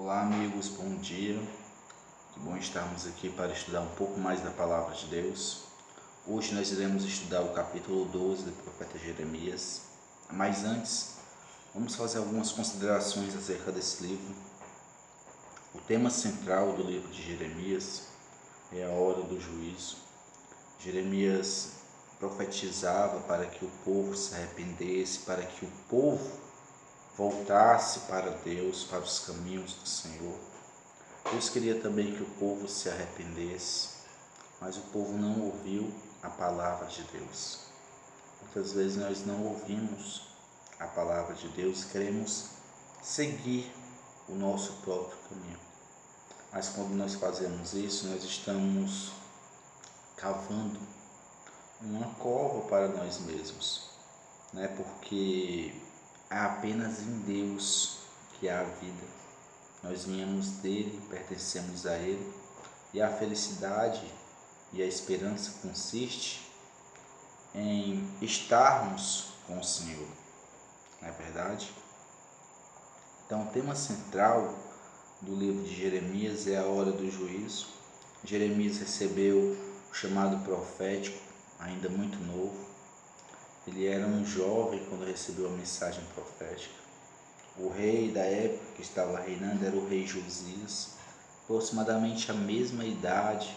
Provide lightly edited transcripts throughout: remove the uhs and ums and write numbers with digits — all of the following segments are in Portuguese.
Olá amigos, bom dia. Que bom estarmos aqui para estudar um pouco mais da Palavra de Deus. Hoje nós iremos estudar o capítulo 12 do profeta Jeremias. Mas antes, vamos fazer algumas considerações acerca desse livro. O tema central do livro de Jeremias é a hora do juízo. Jeremias profetizava para que o povo se arrependesse, para que o povo voltasse para Deus, para os caminhos do Senhor. Deus queria também que o povo se arrependesse, mas o povo não ouviu a palavra de Deus. Muitas vezes nós não ouvimos a palavra de Deus, queremos seguir o nosso próprio caminho. Mas quando nós fazemos isso, nós estamos cavando uma cova para nós mesmos, né? Porque é apenas em Deus que há vida. Nós viemos dele, pertencemos a ele, e a felicidade e a esperança consiste em estarmos com o Senhor, não é verdade? Então, o tema central do livro de Jeremias é a hora do juízo. Jeremias recebeu o chamado profético ainda muito novo. Ele era um jovem quando recebeu a mensagem profética. O rei da época que estava reinando era o rei Josias, aproximadamente a mesma idade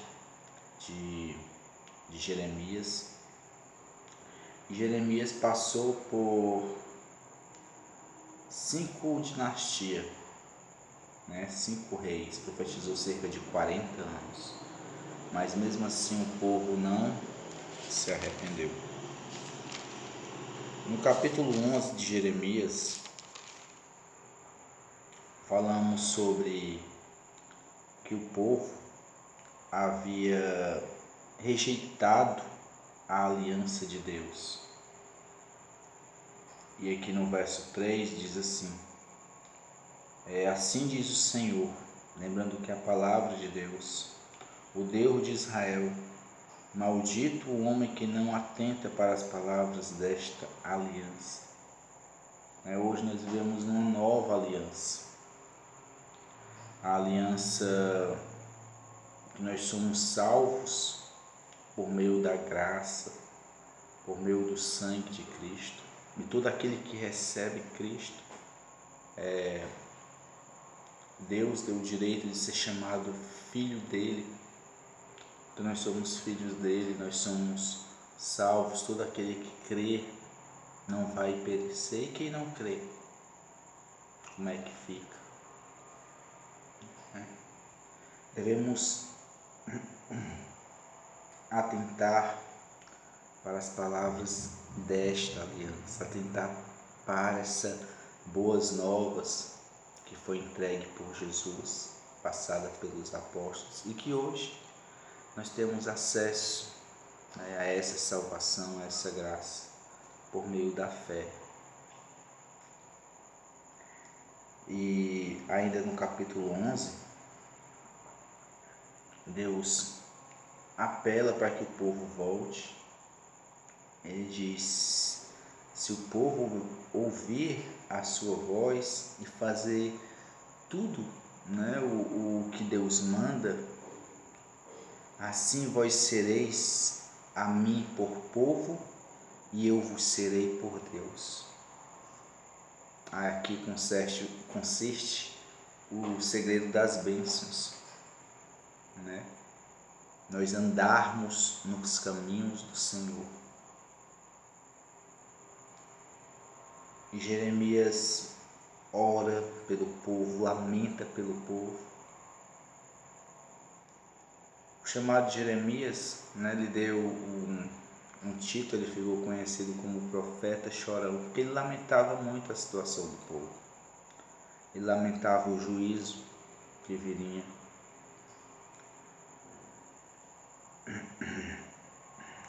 de Jeremias. E Jeremias passou por 5 dinastias, 5 reis, profetizou cerca de 40 anos, mas mesmo assim o povo não se arrependeu. No capítulo 11 de Jeremias, falamos sobre que o povo havia rejeitado a aliança de Deus. E aqui no verso 3 diz assim: assim diz o Senhor, lembrando que a palavra de Deus, o Deus de Israel, maldito o homem que não atenta para as palavras desta aliança. Hoje nós vivemos numa nova aliança, a aliança que nós somos salvos por meio da graça, por meio do sangue de Cristo. E todo aquele que recebe Cristo, Deus deu o direito de ser chamado filho dele. Então nós somos filhos dele, nós somos salvos. Todo aquele que crê não vai perecer. E quem não crê, como é que fica? Devemos atentar para as palavras desta aliança, atentar para essas boas novas que foi entregue por Jesus, passada pelos apóstolos, e que hoje nós temos acesso a essa salvação, a essa graça, por meio da fé. E ainda no capítulo 11, Deus apela para que o povo volte. Ele diz: se o povo ouvir a sua voz e fazer tudo, o que Deus manda, assim vós sereis a mim por povo e eu vos serei por Deus. Aqui consiste o segredo das bênçãos, nós andarmos nos caminhos do Senhor. E Jeremias ora pelo povo, lamenta pelo povo. O chamado Jeremias, lhe deu um título, ele ficou conhecido como profeta chorão, porque ele lamentava muito a situação do povo. Ele lamentava o juízo que viria.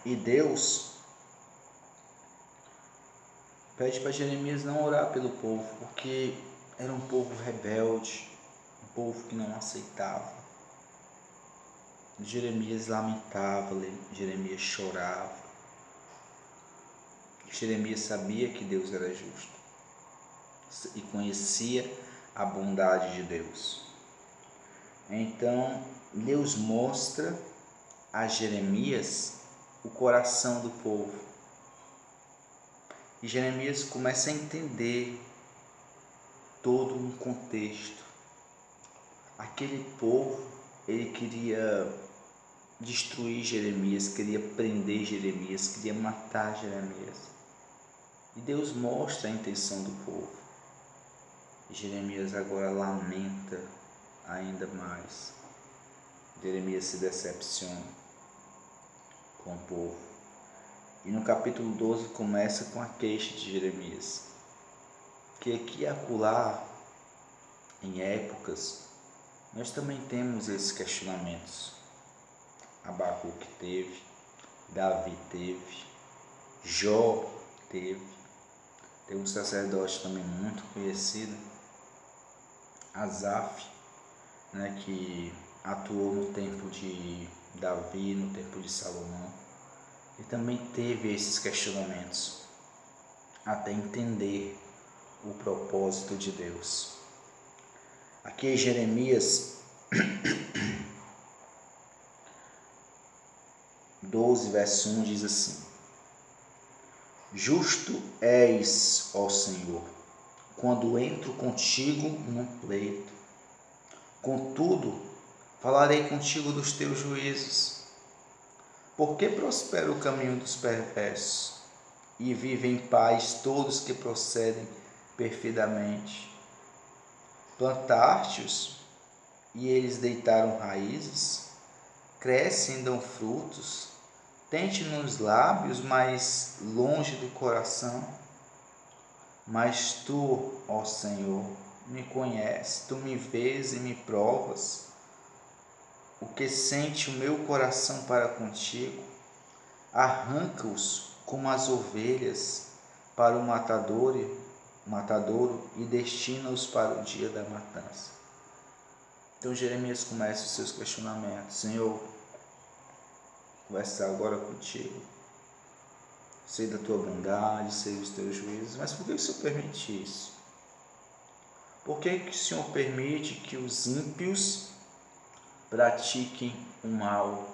E Deus pede para Jeremias não orar pelo povo, porque era um povo rebelde, um povo que não aceitava. Jeremias lamentava, Jeremias chorava. Jeremias sabia que Deus era justo e conhecia a bondade de Deus. Então Deus mostra a Jeremias o coração do povo. E Jeremias começa a entender todo um contexto. Aquele povo, ele queria destruir Jeremias, queria prender Jeremias, queria matar Jeremias. E Deus mostra a intenção do povo. E Jeremias agora lamenta ainda mais. Jeremias se decepciona com o povo. E no capítulo 12 começa com a queixa de Jeremias, que aqui e acolá, em épocas, nós também temos esses questionamentos. Abacuque teve, Davi teve, Jó teve, tem um sacerdote também muito conhecido, Asaf, né, que atuou no tempo de Davi, no tempo de Salomão, e também teve esses questionamentos até entender o propósito de Deus. Aqui em Jeremias 12, verso 1 diz assim: Justo és, ó Senhor, quando entro contigo num pleito. Contudo, falarei contigo dos teus juízos. Por que prospera o caminho dos perversos e vivem em paz todos que procedem perfidamente? Plantaste-os e eles deitaram raízes, crescem e dão frutos, tente nos lábios, mas longe do coração. Mas tu, ó Senhor, me conheces, tu me vês e me provas o que sente o meu coração para contigo. Arranca-os como as ovelhas para o matadouro e destina-os para o dia da matança. Então Jeremias começa os seus questionamentos. Senhor, conversar agora contigo. Sei da tua bondade, sei dos teus juízos, mas por que o Senhor permite isso? Por que o Senhor permite que os ímpios pratiquem o mal?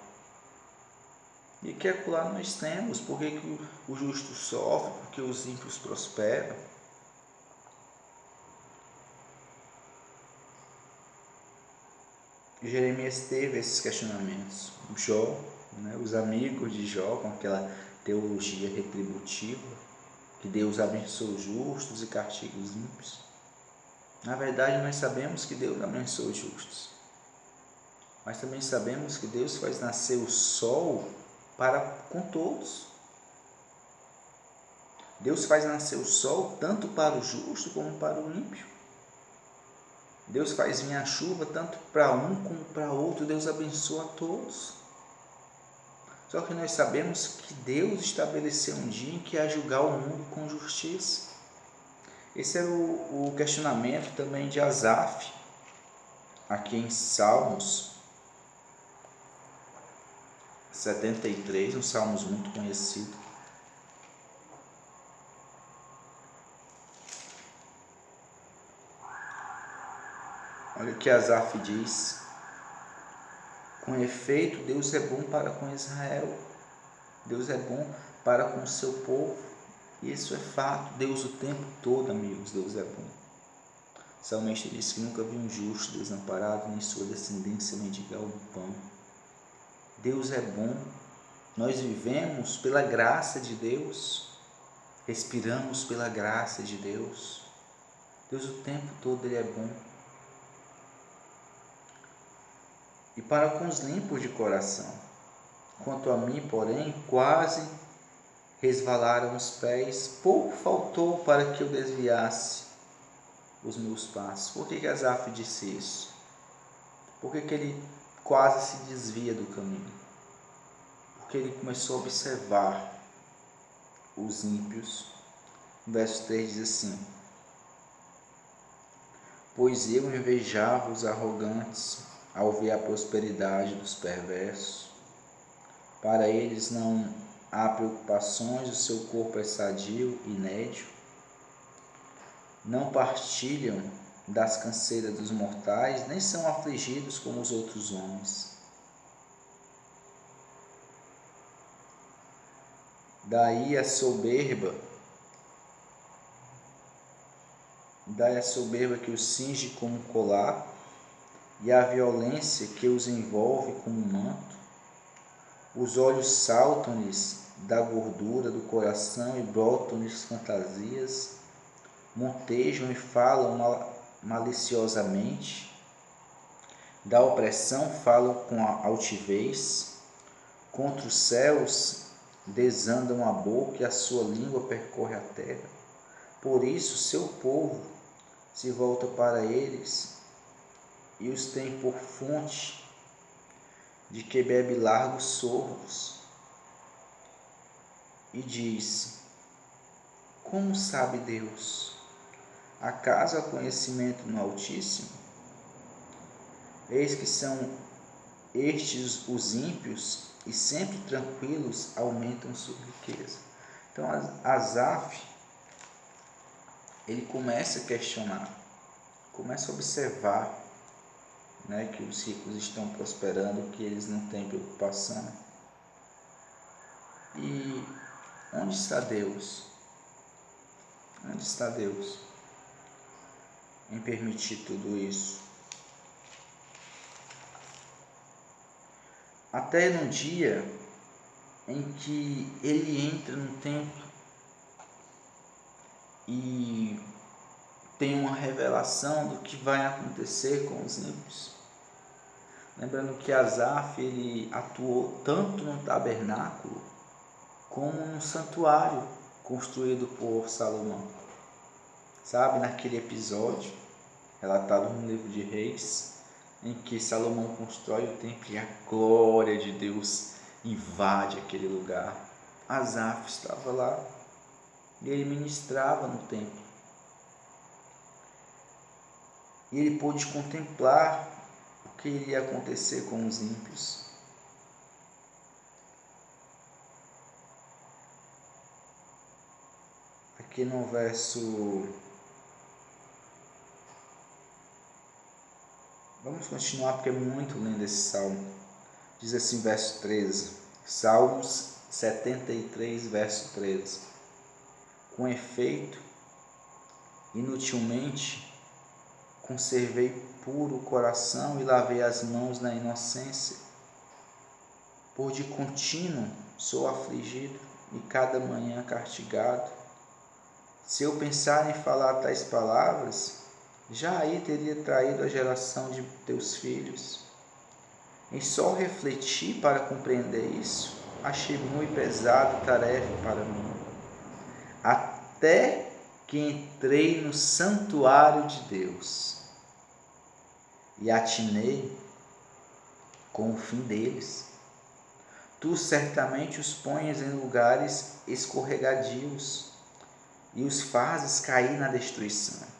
E que acolá nós temos? Por que o justo sofre? Por que os ímpios prosperam? Jeremias teve esses questionamentos. Jó, né, os amigos de Jó, com aquela teologia retributiva, que Deus abençoa os justos e castiga os ímpios. Na verdade, nós sabemos que Deus abençoa os justos, mas também sabemos que Deus faz nascer o sol com todos. Deus faz nascer o sol tanto para o justo como para o ímpio. Deus faz vir a chuva tanto para um como para outro. Deus abençoa a todos. Só que nós sabemos que Deus estabeleceu um dia em que ia julgar o mundo com justiça. Esse era o questionamento também de Asaf, aqui em Salmos 73, um Salmos muito conhecido. Olha o que Asaf diz: com efeito, Deus é bom para com Israel, Deus é bom para com o seu povo, e isso é fato. Deus o tempo todo, amigos, Deus é bom. O salmista disse que nunca viu um justo desamparado, nem sua descendência mendigar o pão. Deus é bom, nós vivemos pela graça de Deus, respiramos pela graça de Deus. Deus o tempo todo Ele é bom. E para com os limpos de coração. Quanto a mim, porém, quase resvalaram os pés, pouco faltou para que eu desviasse os meus passos. Por que Asaf disse isso? Por que ele quase se desvia do caminho? Porque ele começou a observar os ímpios. O verso 3 diz assim: pois eu invejava os arrogantes ao ver a prosperidade dos perversos. Para eles não há preocupações, o seu corpo é sadio e nédio. Não partilham das canseiras dos mortais, nem são afligidos como os outros homens. Daí a soberba que os cinge como um colar, e a violência que os envolve como um manto. Os olhos saltam-lhes da gordura do coração e brotam-lhes fantasias, montejam e falam maliciosamente, da opressão falam com a altivez, contra os céus desandam a boca e a sua língua percorre a terra. Por isso seu povo se volta para eles e os tem por fonte de que bebe largos sorvos. E diz: como sabe Deus? Acaso há conhecimento no Altíssimo? Eis que são estes os ímpios, e sempre tranquilos aumentam sua riqueza. Então Asaf, ele começa a questionar, começa a observar, né, que os ricos estão prosperando, que eles não têm preocupação. E onde está Deus? Onde está Deus em permitir tudo isso? Até no dia em que ele entra no templo e tem uma revelação do que vai acontecer com os ímpios. Lembrando que Asaf, ele atuou tanto no tabernáculo como no santuário construído por Salomão. Sabe, naquele episódio relatado no livro de Reis, em que Salomão constrói o templo e a glória de Deus invade aquele lugar. Asaf estava lá e ele ministrava no templo. E ele pôde contemplar o que iria acontecer com os ímpios. Aqui no verso... Vamos continuar porque é muito lindo esse salmo. Diz assim, verso 13. Salmos 73, verso 13. Com efeito, inutilmente, conservei puro o coração e lavei as mãos na inocência. Por de contínuo sou afligido e cada manhã castigado. Se eu pensar em falar tais palavras, já aí teria traído a geração de teus filhos. Em só refletir para compreender isso, achei muito pesada tarefa para mim. Até que entrei no santuário de Deus e atinei com o fim deles. Tu certamente os pões em lugares escorregadios e os fazes cair na destruição.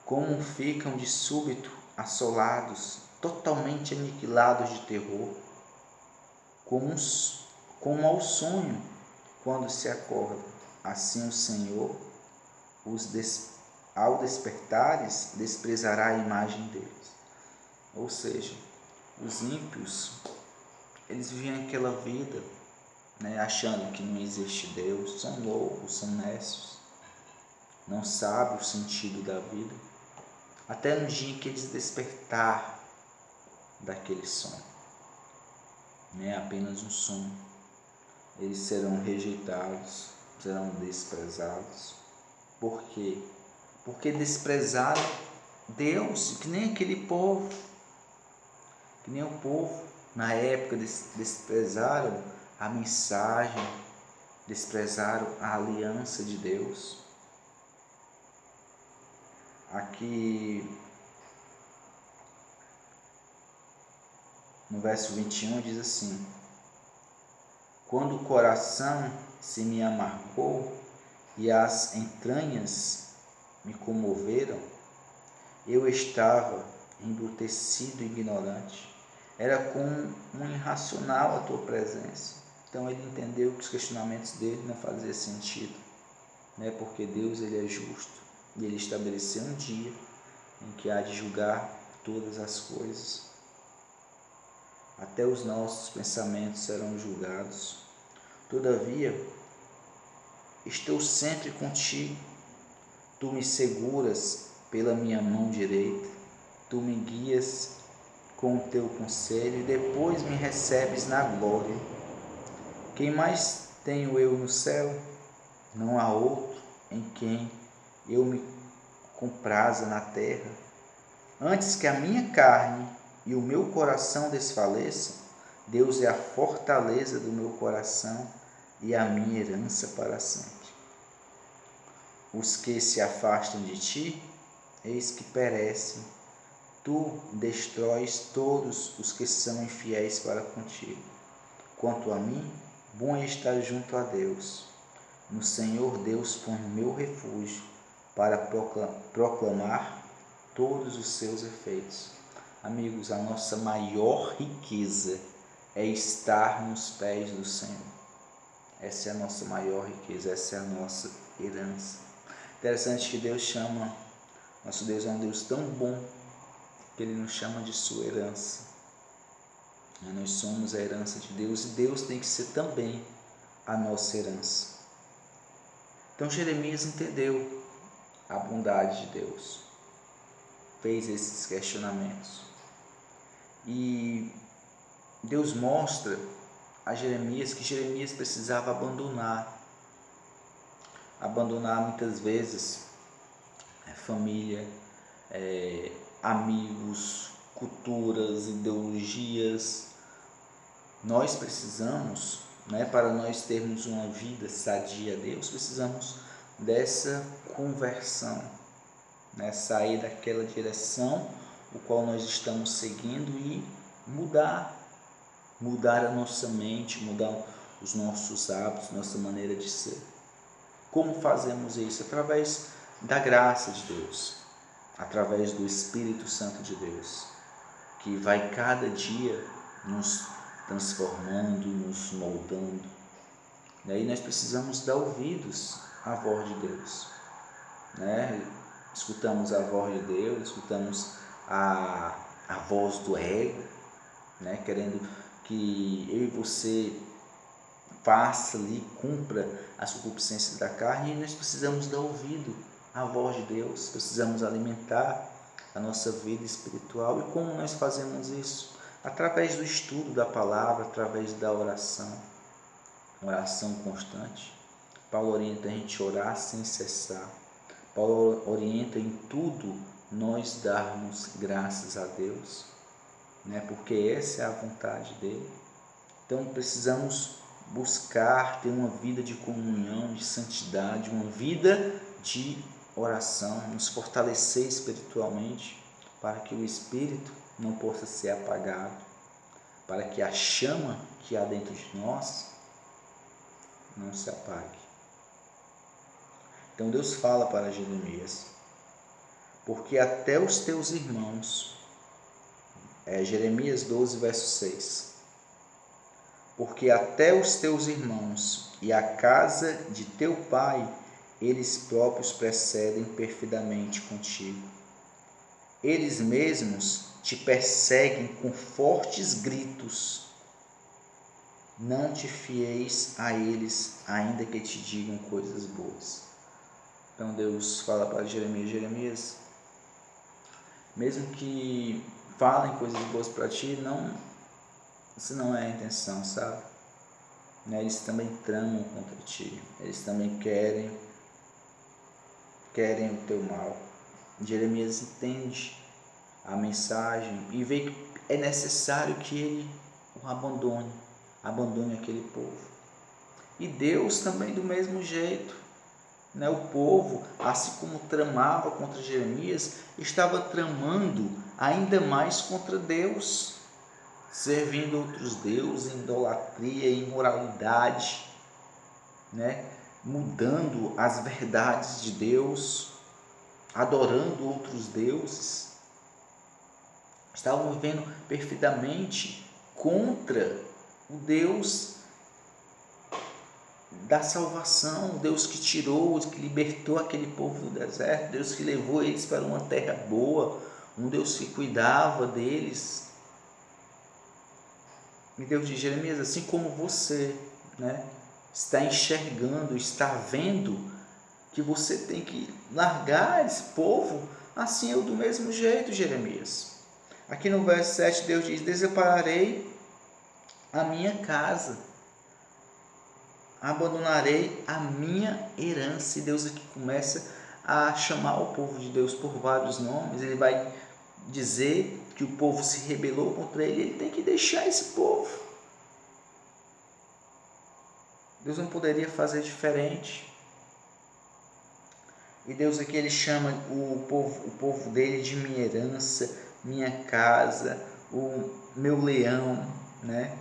Como ficam de súbito assolados, totalmente aniquilados de terror, como ao sonho quando se acorda. Assim o Senhor, ao despertares, desprezará a imagem deles. Ou seja, os ímpios, eles vivem aquela vida, né, achando que não existe Deus, são loucos, são nécios, não sabem o sentido da vida, até no dia em que eles despertar daquele sonho, né, apenas um sonho, eles serão rejeitados, serão desprezados. Por quê? Porque desprezaram Deus, que nem aquele povo, que nem o povo na época desprezaram a mensagem, desprezaram a aliança de Deus. Aqui no verso 21 diz assim: quando o coração se me amargou e as entranhas me comoveram, eu estava embrutecido e ignorante. Era como um irracional a tua presença. Então ele entendeu que os questionamentos dele não faziam sentido, né? Porque Deus, ele é justo e ele estabeleceu um dia em que há de julgar todas as coisas. Até os nossos pensamentos serão julgados. Todavia, estou sempre contigo. Tu me seguras pela minha mão direita. Tu me guias com o teu conselho e depois me recebes na glória. Quem mais tenho eu no céu? Não há outro em quem eu me compraza na terra. Antes que a minha carne e o meu coração desfaleçam, Deus é a fortaleza do meu coração e a minha herança para sempre. Os que se afastam de ti, eis que perecem. Tu destróis todos os que são infiéis para contigo. Quanto a mim, bom é estar junto a Deus. No Senhor Deus põe o meu refúgio para proclamar todos os seus efeitos. Amigos, a nossa maior riqueza é estar nos pés do Senhor. Essa é a nossa maior riqueza, essa é a nossa herança. Interessante que Deus chama, nosso Deus é um Deus tão bom, que Ele nos chama de sua herança. Nós somos a herança de Deus e Deus tem que ser também a nossa herança. Então Jeremias entendeu a bondade de Deus, fez esses questionamentos. E Deus mostra a Jeremias que Jeremias precisava abandonar muitas vezes família, amigos, culturas, ideologias. Nós precisamos, para nós termos uma vida sadia a Deus, precisamos dessa conversão, sair daquela direção o qual nós estamos seguindo e mudar a nossa mente, mudar os nossos hábitos, nossa maneira de ser. Como fazemos isso? Através da graça de Deus, através do Espírito Santo de Deus, que vai cada dia nos transformando, nos moldando. E aí nós precisamos dar ouvidos à voz de Deus. Escutamos a voz de Deus, escutamos a voz do ego, querendo que eu e você faça ali, cumpra as concupiscências da carne, e nós precisamos dar ouvido à voz de Deus, precisamos alimentar a nossa vida espiritual. E como nós fazemos isso? Através do estudo da palavra, através da oração constante. Paulo orienta a gente orar sem cessar. Paulo orienta em tudo nós darmos graças a Deus, porque essa é a vontade dele. Então precisamos buscar ter uma vida de comunhão, de santidade, uma vida de oração, nos fortalecer espiritualmente, para que o Espírito não possa ser apagado, para que a chama que há dentro de nós não se apague. Então Deus fala para Jeremias, porque até os teus irmãos, Jeremias 12, verso 6, porque até os teus irmãos e a casa de teu pai, eles próprios procedem perfidamente contigo. Eles mesmos te perseguem com fortes gritos. Não te fieis a eles, ainda que te digam coisas boas. Então Deus fala para Jeremias, mesmo que falem coisas boas para ti, isso não é a intenção, sabe? Eles também tramam contra ti, eles também querem o teu mal. Jeremias entende a mensagem e vê que é necessário que ele o abandone aquele povo. E Deus também do mesmo jeito. O povo, assim como tramava contra Jeremias, estava tramando ainda mais contra Deus, servindo outros deuses, idolatria, imoralidade, mudando as verdades de Deus, adorando outros deuses. Estavam vivendo perfeitamente contra o Deus da salvação, Deus que tirou, que libertou aquele povo do deserto, Deus que levou eles para uma terra boa, um Deus que cuidava deles. E Deus diz: Jeremias, assim como você, né, está enxergando, está vendo que você tem que largar esse povo, assim eu do mesmo jeito, Jeremias. Aqui no verso 7 Deus diz: desampararei a minha casa, abandonarei a minha herança. E Deus aqui começa a chamar o povo de Deus por vários nomes. Ele vai dizer que o povo se rebelou contra ele, ele tem que deixar esse povo. Deus não poderia fazer diferente. E Deus aqui ele chama o povo dele de minha herança, minha casa, o meu leão, né?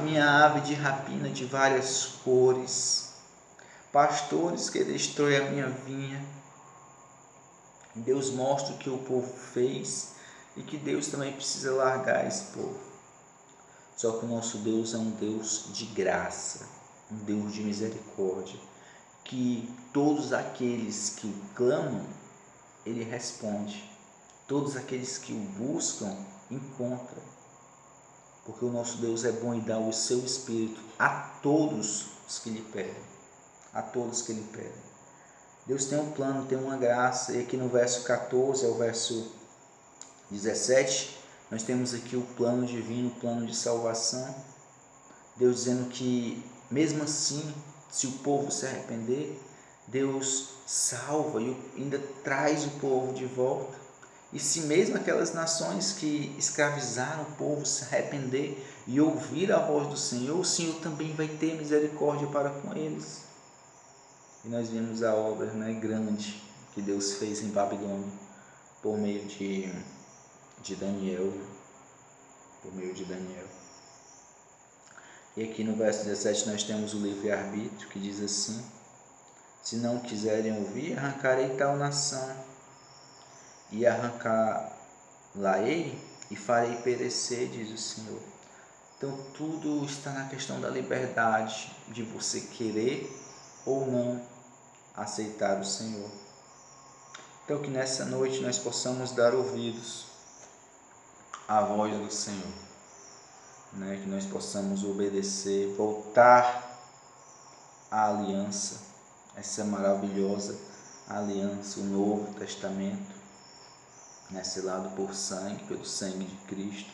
Minha ave de rapina de várias cores, pastores que destroem a minha vinha. Deus mostra o que o povo fez e que Deus também precisa largar esse povo. Só que o nosso Deus é um Deus de graça, um Deus de misericórdia, que todos aqueles que o clamam, ele responde. Todos aqueles que o buscam, encontram. Porque o nosso Deus é bom e dá o seu Espírito a todos os que lhe pedem. A todos que lhe pedem. Deus tem um plano, tem uma graça. E aqui no verso 14 ao verso 17, nós temos aqui o plano divino, o plano de salvação. Deus dizendo que, mesmo assim, se o povo se arrepender, Deus salva e ainda traz o povo de volta. E se mesmo aquelas nações que escravizaram o povo se arrepender e ouvir a voz do Senhor, o Senhor também vai ter misericórdia para com eles. E nós vimos a obra, né, grande que Deus fez em Babilônia por meio de Daniel. Por meio de Daniel. E aqui no verso 17 nós temos o livre-arbítrio que diz assim: se não quiserem ouvir, arrancarei tal nação, e arrancá-la-ei e farei perecer, diz o Senhor. Então tudo está na questão da liberdade, de você querer ou não aceitar o Senhor. Então que nessa noite nós possamos dar ouvidos à voz do Senhor, né? Que nós possamos obedecer, voltar à aliança, essa maravilhosa aliança, o Novo Testamento, né? Selado por sangue, pelo sangue de Cristo,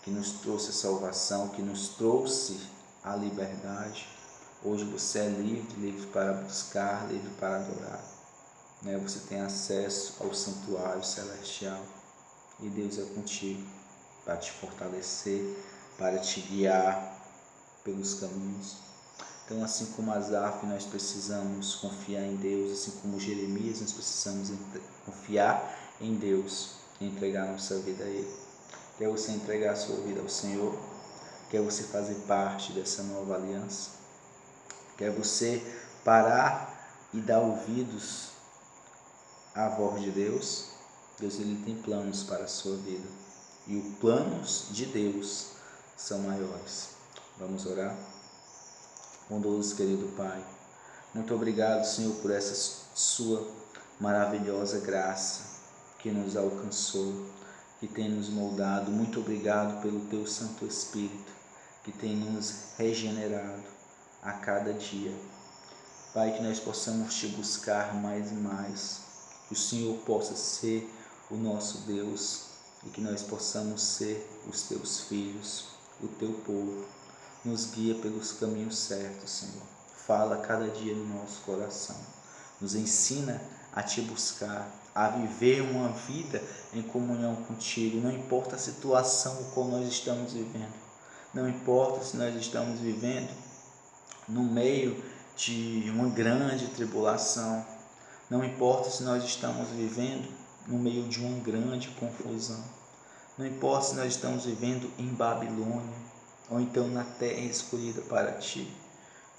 que nos trouxe a salvação, que nos trouxe a liberdade. Hoje você é livre, livre para buscar, livre para adorar, né? Você tem acesso ao santuário celestial e Deus é contigo para te fortalecer, para te guiar pelos caminhos. Então, assim como Asaf, nós precisamos confiar em Deus, assim como Jeremias, nós precisamos confiar em Deus e entregar nossa vida a Ele. Quer você entregar a sua vida ao Senhor? Quer você fazer parte dessa nova aliança? Quer você parar e dar ouvidos à voz de Deus? Deus ele tem planos para a sua vida. E os planos de Deus são maiores. Vamos orar? Bondoso, querido Pai, muito obrigado, Senhor, por essa sua maravilhosa graça que nos alcançou, que tem nos moldado. Muito obrigado pelo Teu Santo Espírito, que tem nos regenerado a cada dia. Pai, que nós possamos Te buscar mais e mais, que o Senhor possa ser o nosso Deus e que nós possamos ser os Teus filhos, o Teu povo. Nos guia pelos caminhos certos, Senhor. Fala cada dia no nosso coração. Nos ensina a Te buscar, a viver uma vida em comunhão contigo. Não importa a situação em qual nós estamos vivendo. Não importa se nós estamos vivendo no meio de uma grande tribulação. Não importa se nós estamos vivendo no meio de uma grande confusão. Não importa se nós estamos vivendo em Babilônia ou então na terra escolhida para Ti,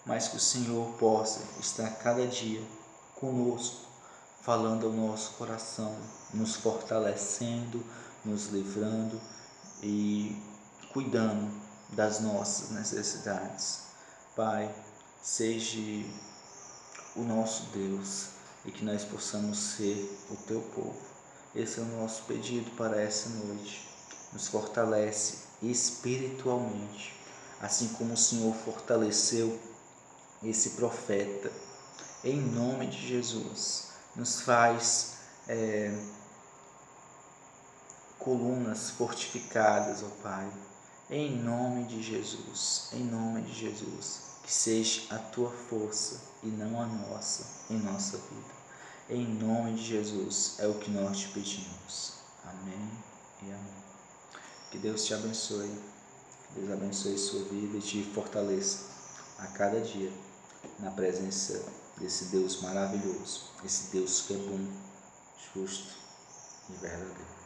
mas que o Senhor possa estar cada dia conosco, falando ao nosso coração, nos fortalecendo, nos livrando e cuidando das nossas necessidades. Pai, seja o nosso Deus e que nós possamos ser o teu povo. Esse é o nosso pedido para essa noite. Nos fortalece espiritualmente, assim como o Senhor fortaleceu esse profeta. Em nome de Jesus, nos faz colunas fortificadas, ó Pai. Em nome de Jesus, que seja a tua força e não a nossa em nossa vida. Em nome de Jesus é o que nós te pedimos. Amém e amém. Que Deus te abençoe, que Deus abençoe sua vida e te fortaleça a cada dia na presença desse Deus maravilhoso, esse Deus que é bom, justo e verdadeiro.